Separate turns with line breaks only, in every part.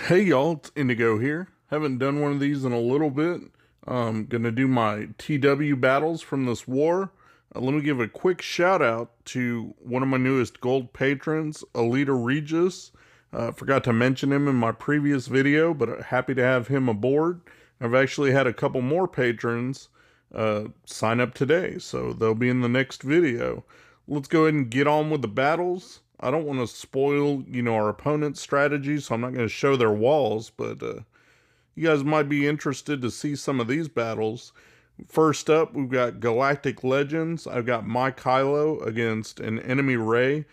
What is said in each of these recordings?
Hey y'all, it's Indigo here. Haven't done one of these in a little bit. I'm gonna do my TW battles from this war. Let me give a quick shout out to one of my newest gold patrons, Alita Regis. Forgot to mention him in my previous video, but happy to have him aboard. I've actually had a couple more patrons sign up today, so they'll be in the next video. Let's go ahead and get on with the battles. I don't want to spoil, our opponent's strategy, so I'm not going to show their walls, but you guys might be interested to see some of these battles. First up, we've got Galactic Legends. I've got Mikayas against an enemy Rey.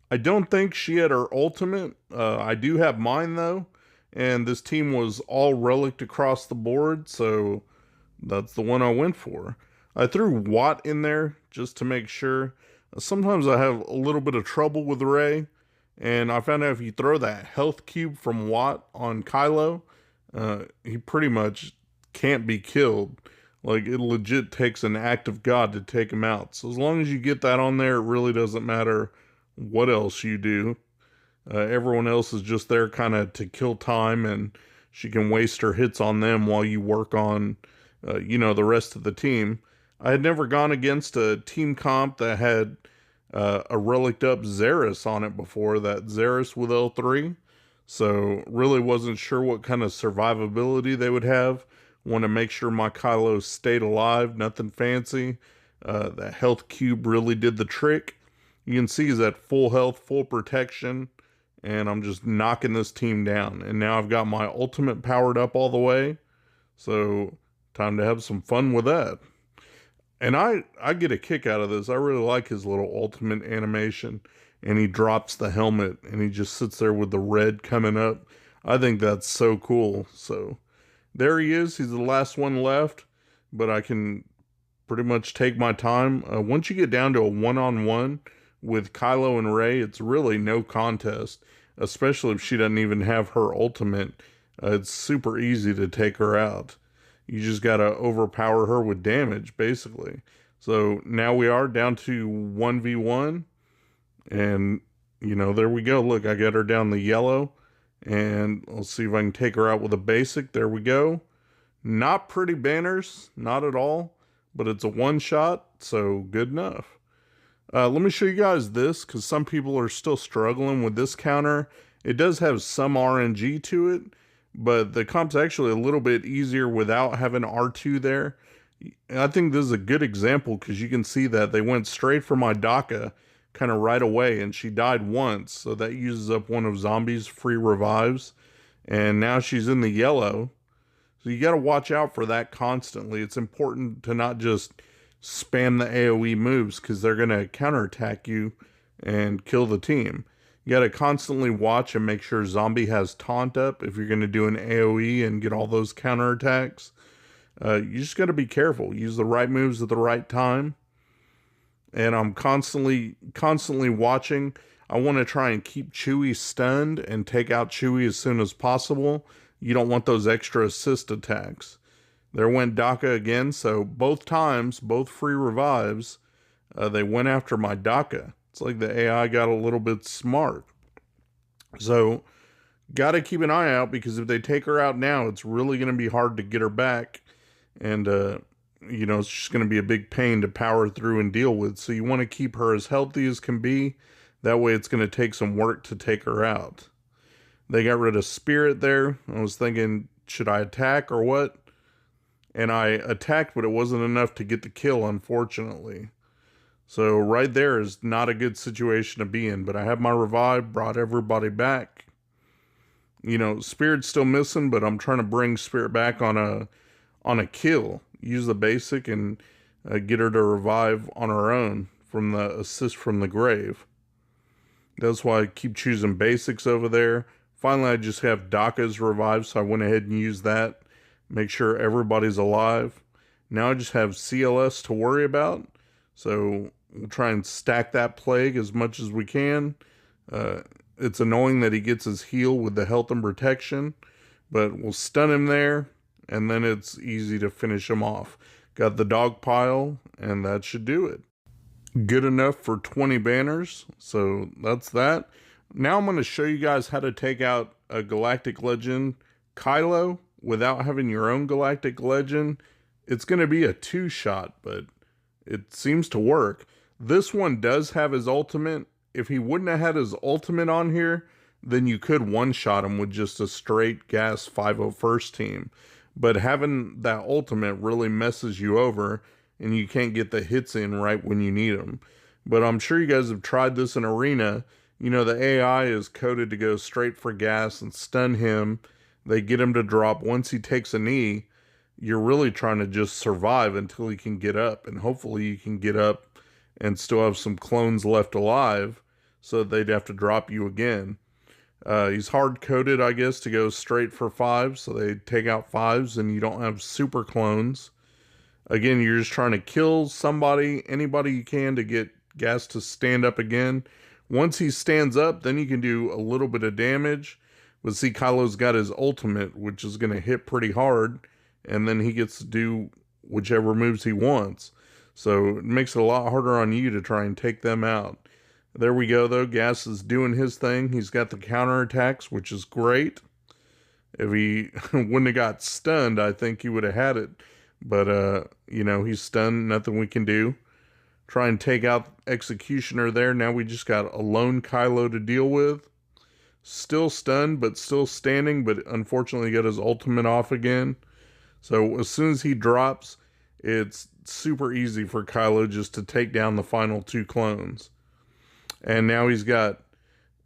I don't think she had her ultimate. I do have mine, though, and this team was all relic across the board, so that's the one I went for. I threw Watt in there just to make sure. Sometimes I have a little bit of trouble with Rey, and I found out if you throw that health cube from Watt on Kylo, he pretty much can't be killed. Like, it legit takes an act of God to take him out. So as long as you get that on there, it really doesn't matter what else you do. Everyone else is just there kind of to kill time, and she can waste her hits on them while you work on, the rest of the team. I had never gone against a team comp that had a relic up Xeris on it before, that Xeris with L3. So really wasn't sure what kind of survivability they would have. Want to make sure my Kylo stayed alive, nothing fancy. That health cube really did the trick. You can see he's at full health, full protection, and I'm just knocking this team down. And now I've got my ultimate powered up all the way, so time to have some fun with that. And I get a kick out of this. I really like his little ultimate animation. And he drops the helmet and he just sits there with the red coming up. I think that's so cool. So there he is. He's the last one left. But I can pretty much take my time. Once you get down to a one-on-one with Kylo and Rey, it's really no contest. Especially if she doesn't even have her ultimate. It's super easy to take her out. You just got to overpower her with damage, basically. So now we are down to 1v1. And, there we go. Look, I got her down the yellow. And let's see if I can take her out with a basic. There we go. Not pretty banners. Not at all. But it's a one-shot, so good enough. Let me show you guys this, because some people are still struggling with this counter. It does have some RNG to it. But the comp's actually a little bit easier without having R2 there. I think this is a good example because you can see that they went straight for my Daka kind of right away, and she died once. So that uses up one of Zombie's free revives. And now she's in the yellow. So you got to watch out for that constantly. It's important to not just spam the AoE moves because they're going to counterattack you and kill the team. You got to constantly watch and make sure Zombie has taunt up if you're going to do an AoE and get all those counterattacks. You just got to be careful. Use the right moves at the right time. And I'm constantly watching. I want to try and keep Chewie stunned and take out Chewie as soon as possible. You don't want those extra assist attacks. There went Daka again. So both times, both free revives, they went after my Daka. It's like the AI got a little bit smart. So, got to keep an eye out because if they take her out now, it's really going to be hard to get her back. And, it's just going to be a big pain to power through and deal with. So, you want to keep her as healthy as can be. That way, it's going to take some work to take her out. They got rid of Spirit there. I was thinking, should I attack or what? And I attacked, but it wasn't enough to get the kill, unfortunately. So right there is not a good situation to be in. But I have my revive, brought everybody back. Spirit's still missing, but I'm trying to bring Spirit back on a kill. Use the basic and get her to revive on her own from the assist from the grave. That's why I keep choosing basics over there. Finally, I just have Daka's revive, so I went ahead and used that. Make sure everybody's alive. Now I just have CLS to worry about. So we'll try and stack that plague as much as we can. It's annoying that he gets his heal with the health and protection, but we'll stun him there, and then it's easy to finish him off. Got the dog pile, and that should do it. Good enough for 20 banners, so that's that. now I'm going to show you guys how to take out a Galactic Legend Kylo without having your own Galactic Legend. It's going to be a 2-shot, but it seems to work. This one does have his ultimate. If he wouldn't have had his ultimate on here, then you could one-shot him with just a straight gas 501st team. But having that ultimate really messes you over, and you can't get the hits in right when you need them. But I'm sure you guys have tried this in Arena. You know, the AI is coded to go straight for gas and stun him. They get him to drop. Once he takes a knee, you're really trying to just survive until he can get up. And hopefully you can get up and still have some clones left alive, so they'd have to drop you again. He's hard-coded, I guess, to go straight for 5, so they take out 5s and you don't have super clones. Again, you're just trying to kill somebody, anybody you can, to get gas to stand up again. Once he stands up, then you can do a little bit of damage. But see, Kylo's got his ultimate, which is going to hit pretty hard, and then he gets to do whichever moves he wants. So it makes it a lot harder on you to try and take them out. There we go, though. Gas is doing his thing. He's got the counterattacks, which is great. If he wouldn't have got stunned, I think he would have had it. But, you know, he's stunned. Nothing we can do. Try and take out Executioner there. Now we just got a lone Kylo to deal with. Still stunned, but still standing. But unfortunately got his ultimate off again. So as soon as he drops, it's super easy for Kylo just to take down the final 2 clones. And now he's got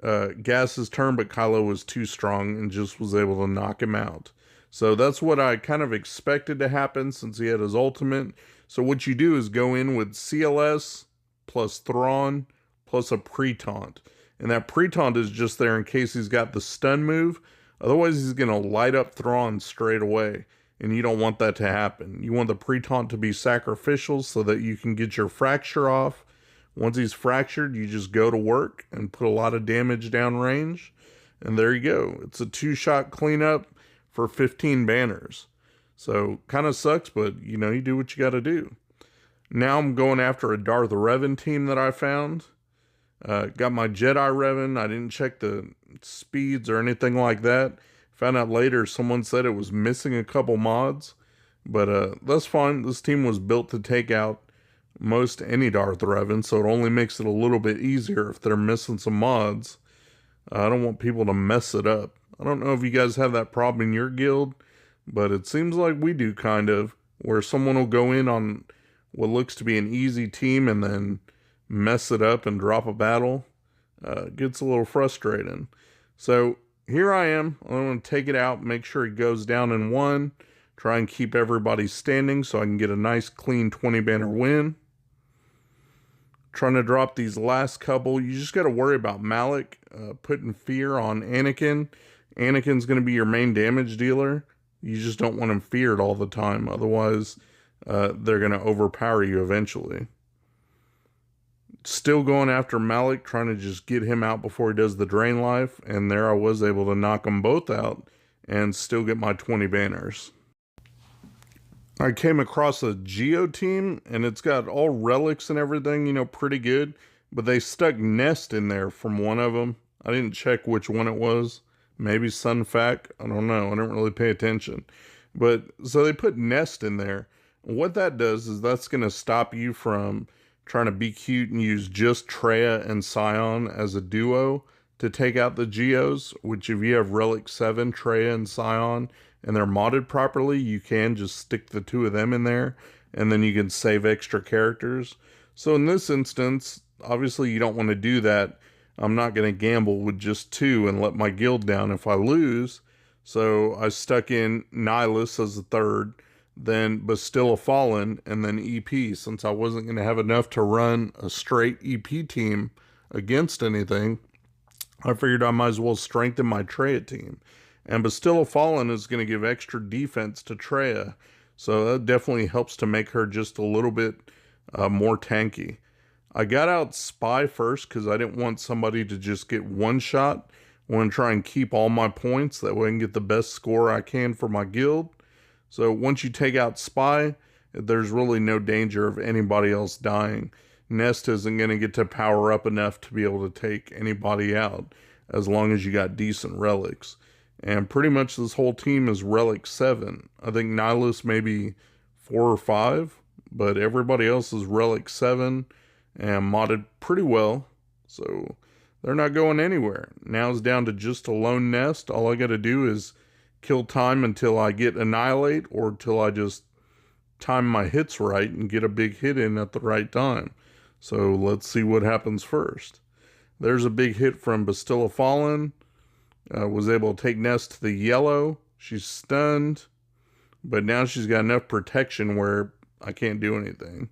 Gas's turn, but Kylo was too strong and just was able to knock him out. So that's what I kind of expected to happen since he had his ultimate. So what you do is go in with CLS plus Thrawn plus a pre-taunt. And that pre-taunt is just there in case he's got the stun move. Otherwise, he's going to light up Thrawn straight away. And you don't want that to happen. You want the pre-taunt to be sacrificial so that you can get your fracture off. Once he's fractured, you just go to work and put a lot of damage downrange. And there you go. It's a 2-shot cleanup for 15 banners. So, kind of sucks, but, you know, you do what you got to do. Now I'm going after a Darth Revan team that I found. Got my Jedi Revan. I didn't check the speeds or anything like that. Found out later someone said it was missing a couple mods. But that's fine. This team was built to take out most any Darth Revan, so it only makes it a little bit easier if they're missing some mods. I don't want people to mess it up. I don't know if you guys have that problem in your guild, but it seems like we do, kind of, where someone will go in on what looks to be an easy team and then mess it up and drop a battle. It gets a little frustrating. So here I am. I'm going to take it out, make sure it goes down in 1, try and keep everybody standing so I can get a nice clean 20 banner win. Trying to drop these last couple. You just got to worry about Malik putting fear on Anakin. Anakin's going to be your main damage dealer. You just don't want him feared all the time. Otherwise, they're going to overpower you eventually. Still going after Malik, trying to just get him out before he does the drain life. And there I was able to knock them both out and still get my 20 banners. I came across a Geo team, and it's got all relics and everything, you know, pretty good. But they stuck Nest in there from one of them. I didn't check which one it was. Maybe Sunfac. I don't know. I didn't really pay attention. But so they put Nest in there. And what that does is that's going to stop you from trying to be cute and use just Traya and Scion as a duo to take out the Geos, which if you have Relic 7, Traya and Scion, and they're modded properly, you can just stick the 2 of them in there, and then you can save extra characters. So in this instance, obviously you don't want to do that. I'm not going to gamble with just 2 and let my guild down if I lose. So I stuck in Nihilus as the 3rd, then Bastilla Fallen, and then EP, since I wasn't going to have enough to run a straight EP team against anything. I figured I might as well strengthen my Traya team. And Bastilla Fallen is going to give extra defense to Traya. So that definitely helps to make her just a little bit more tanky. I got out Spy first because I didn't want somebody to just get one shot. I want to try and keep all my points. That way I can get the best score I can for my guild. So once you take out Spy, there's really no danger of anybody else dying. Nest isn't going to get to power up enough to be able to take anybody out. as long as you got decent relics. And pretty much this whole team is relic 7. I think Nihilus maybe 4 or 5, but everybody else is relic 7 and modded pretty well. So they're not going anywhere. Now it's down to just a lone nest. All I got to do is kill time until I get Annihilate, or till I just time my hits right and get a big hit in at the right time. So let's see what happens first. There's a big hit from Bastilla Fallen. Was able to take Nest to the yellow. She's stunned, but now she's got enough protection where I can't do anything.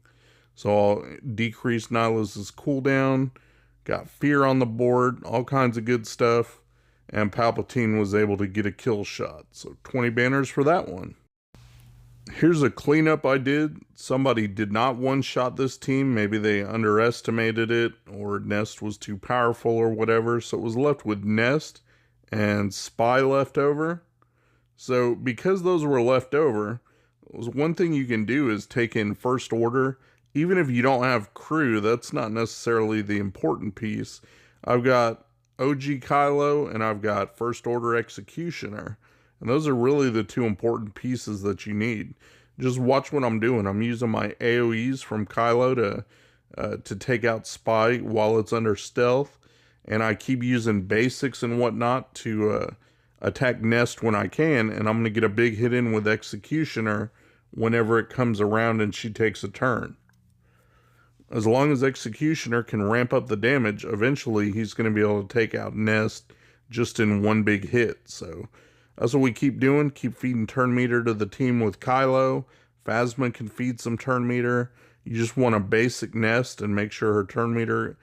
So I'll decrease Nihilus's cooldown. Got Fear on the board, all kinds of good stuff. And Palpatine was able to get a kill shot. So 20 banners for that one. Here's a cleanup I did. Somebody did not one-shot this team. Maybe they underestimated it, or Nest was too powerful or whatever. So it was left with Nest and Spy left over. So because those were left over, one thing you can do is take in First Order. Even if you don't have crew, that's not necessarily the important piece. I've got OG Kylo and I've got First Order Executioner. And those are really the two important pieces that you need. Just watch what I'm doing. I'm using my AoEs from Kylo to take out Spy while it's under stealth. And I keep using basics and whatnot to attack Nest when I can. And I'm going to get a big hit in with Executioner whenever it comes around and she takes a turn. As long as Executioner can ramp up the damage, eventually he's going to be able to take out Nest just in one big hit. So that's what we keep doing. Keep feeding turn meter to the team with Kylo. Phasma can feed some turn meter. You just want a basic Nest and make sure her turn meter,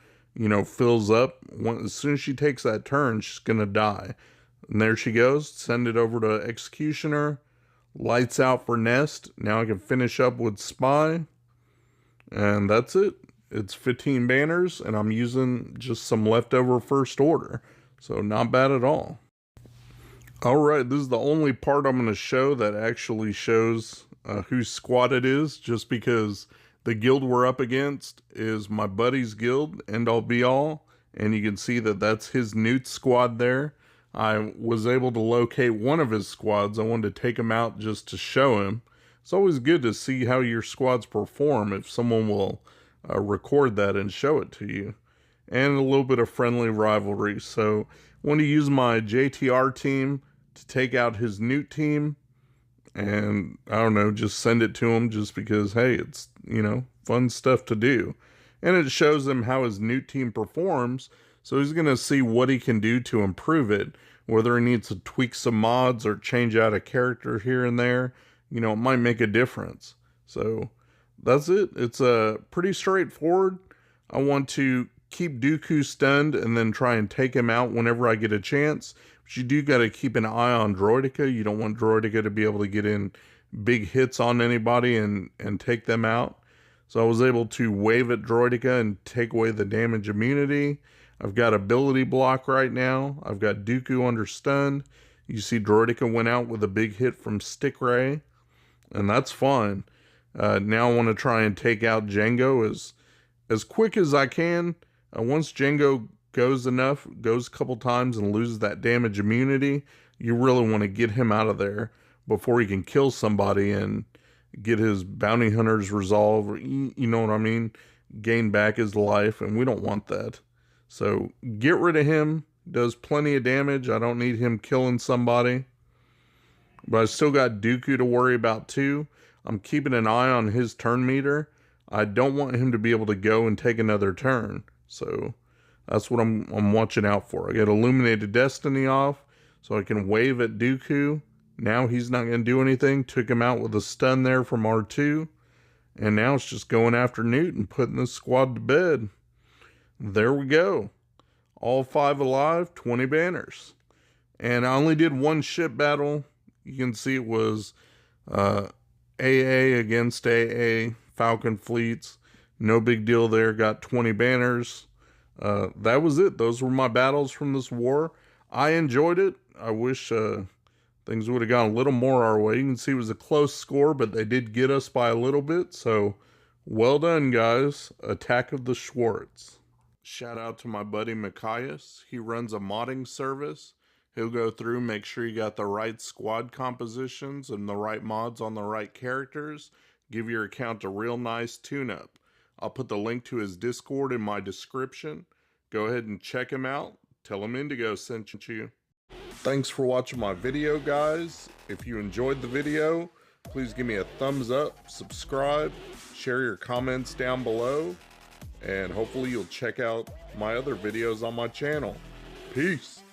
fills up. As soon as she takes that turn, she's going to die. And there she goes. Send it over to Executioner. Lights out for Nest. Now I can finish up with Spy. And that's it. It's 15 banners, and I'm using just some leftover First Order. So not bad at all. Alright, this is the only part I'm going to show that actually shows whose squad it is, just because the guild we're up against is my buddy's guild, End All Be All, and you can see that that's his Newt squad there. I was able to locate one of his squads. I wanted to take him out just to show him. It's always good to see how your squads perform if someone will record that and show it to you. And a little bit of friendly rivalry. So I want to use my JTR team to take out his Newt team. And I don't know, just send it to him just because, hey, it's, fun stuff to do. And it shows him how his Newt team performs. So he's going to see what he can do to improve it. Whether he needs to tweak some mods or change out a character here and there. It might make a difference. So that's it. It's pretty straightforward. I want to keep Dooku stunned and then try and take him out whenever I get a chance. But you do got to keep an eye on Droideka. You don't want Droideka to be able to get in big hits on anybody and take them out. So I was able to wave at Droideka and take away the damage immunity. I've got ability block right now. I've got Dooku under stun. You see Droideka went out with a big hit from Stick Ray. And that's fine. Now I want to try and take out Jango as quick as I can. Once Jango goes a couple times and loses that damage immunity, you really want to get him out of there before he can kill somebody and get his bounty hunters resolve. You know what I mean? Gain back his life, and we don't want that. So get rid of him. Does plenty of damage. I don't need him killing somebody. But I still got Dooku to worry about too. I'm keeping an eye on his turn meter. I don't want him to be able to go and take another turn. So that's what I'm watching out for. I got Illuminated Destiny off so I can wave at Dooku. Now he's not going to do anything. Took him out with a stun there from R2. And now it's just going after Newt and putting this squad to bed. There we go. All 5 alive, 20 banners. And I only did one ship battle. You can see it was AA against AA, Falcon fleets. No big deal there. Got 20 banners. That was it. Those were my battles from this war. I enjoyed it. I wish things would have gone a little more our way. You can see it was a close score, but they did get us by a little bit. So, well done, guys. Attack of the Schwartz. Shout out to my buddy Mikayas. He runs a modding service. He'll go through, make sure you got the right squad compositions and the right mods on the right characters. Give your account a real nice tune-up. I'll put the link to his Discord in my description. Go ahead and check him out. Tell him Indigo sent you. Thanks for watching my video, guys. If you enjoyed the video, please give me a thumbs up, subscribe, share your comments down below, and hopefully you'll check out my other videos on my channel. Peace.